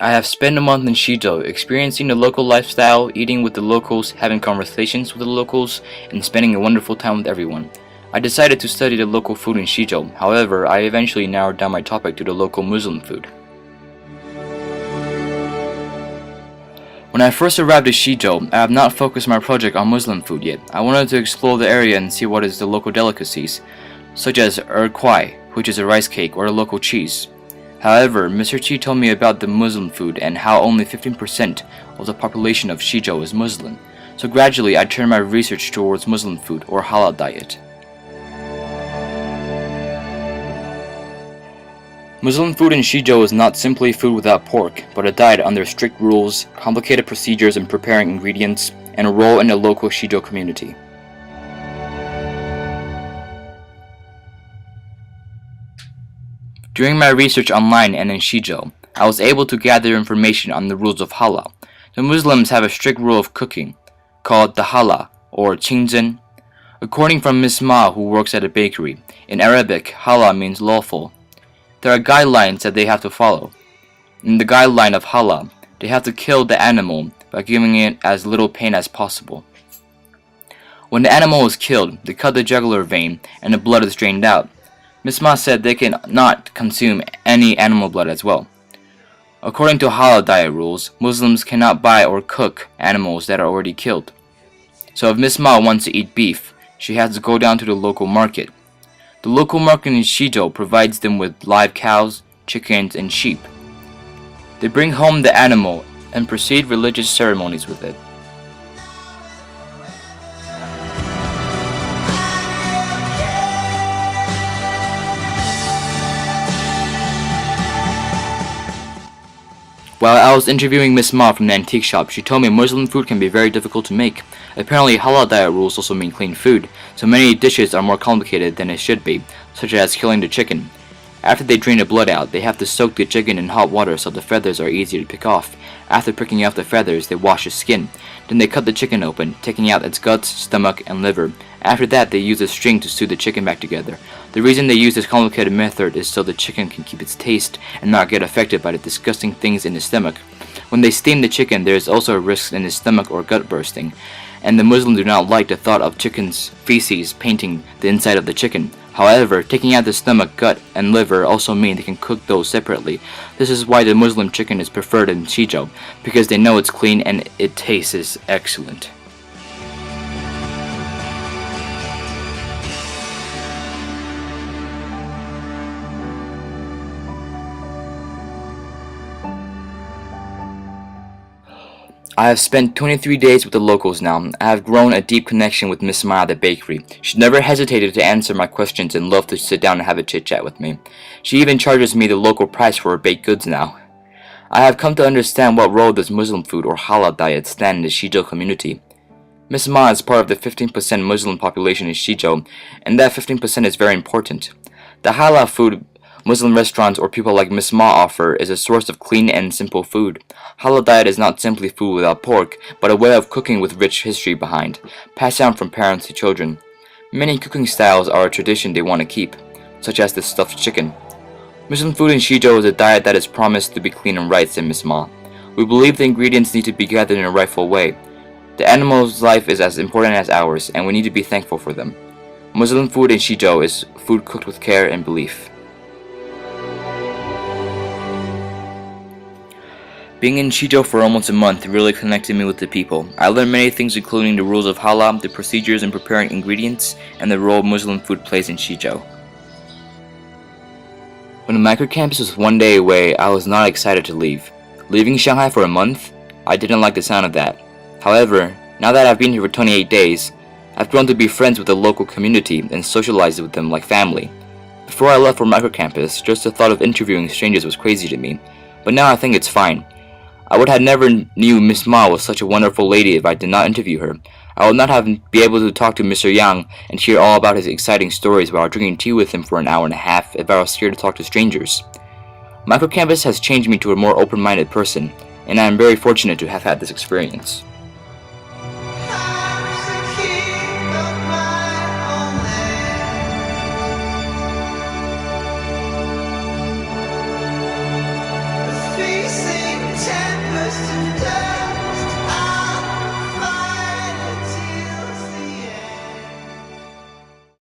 I have spent a month in Shijo, experiencing the local lifestyle, eating with the locals, having conversations with the locals, and spending a wonderful time with everyone. I decided to study the local food in Shijo, however, I eventually narrowed down my topic to the local Muslim food. When I first arrived at Shijo, I have not focused my project on Muslim food yet. I wanted to explore the area and see what is the local delicacies, such as kwai, which is a rice cake, or the local cheese. However, Mr. Chi told me about the Muslim food and how only 15% of the population of Shijo is Muslim, so gradually I turned my research towards Muslim food or halal diet. Muslim food in Shijo is not simply food without pork, but a diet under strict rules, complicated procedures in preparing ingredients, and a role in the local Shijo community. During my research online and in Shijo, I was able to gather information on the rules of halal. The Muslims have a strict rule of cooking, called the halal, or qingzhen. According from Miss Ma, who works at a bakery, in Arabic, halal means lawful. There are guidelines that they have to follow. In the guideline of halal, they have to kill the animal by giving it as little pain as possible. When the animal is killed, they cut the jugular vein and the blood is drained out. Miss Ma said they cannot consume any animal blood as well. According to halal diet rules, Muslims cannot buy or cook animals that are already killed. So if Miss Ma wants to eat beef, she has to go down to the local market. The local market in Shijo provides them with live cows, chickens, and sheep. They bring home the animal and proceed religious ceremonies with it. While I was interviewing Miss Ma from the antique shop, she told me Muslim food can be very difficult to make. Apparently, halal diet rules also mean clean food, so many dishes are more complicated than it should be, such as killing the chicken. After they drain the blood out, they have to soak the chicken in hot water so the feathers are easier to pick off. After picking off the feathers, they wash the skin. Then they cut the chicken open, taking out its guts, stomach, and liver. After that, they use a string to sew the chicken back together. The reason they use this complicated method is so the chicken can keep its taste and not get affected by the disgusting things in the stomach. When they steam the chicken, there is also a risk in the stomach or gut bursting, and the Muslims do not like the thought of chicken's feces painting the inside of the chicken. However, taking out the stomach, gut, and liver also mean they can cook those separately. This is why the Muslim chicken is preferred in Shijo, because they know it's clean and it tastes excellent. I have spent 23 days with the locals now. I have grown a deep connection with Miss Ma at the bakery. She never hesitated to answer my questions and loved to sit down and have a chit-chat with me. She even charges me the local price for her baked goods now. I have come to understand what role does Muslim food or halal diet stand in the Shijo community. Miss Ma is part of the 15% Muslim population in Shijo, and that 15% is very important. The halal food Muslim restaurants or people like Miss Ma offer is a source of clean and simple food. Halal diet is not simply food without pork, but a way of cooking with rich history behind, passed down from parents to children. Many cooking styles are a tradition they want to keep, such as the stuffed chicken. Muslim food in Shijo is a diet that is promised to be clean and right, said Miss Ma. We believe the ingredients need to be gathered in a rightful way. The animal's life is as important as ours, and we need to be thankful for them. Muslim food in Shijo is food cooked with care and belief. Being in Shijo for almost a month really connected me with the people. I learned many things including the rules of halal, the procedures in preparing ingredients, and the role Muslim food plays in Shijo. When the Microcampus was one day away, I was not excited to leave. Leaving Shanghai for a month? I didn't like the sound of that. However, now that I've been here for 28 days, I've grown to be friends with the local community and socialized with them like family. Before I left for Microcampus, just the thought of interviewing strangers was crazy to me, but now I think it's fine. I would have never knew Miss Ma was such a wonderful lady if I did not interview her. I would not have been able to talk to Mr. Yang and hear all about his exciting stories while drinking tea with him for an hour and a half if I was scared to talk to strangers. Microcampus has changed me to a more open-minded person, and I am very fortunate to have had this experience.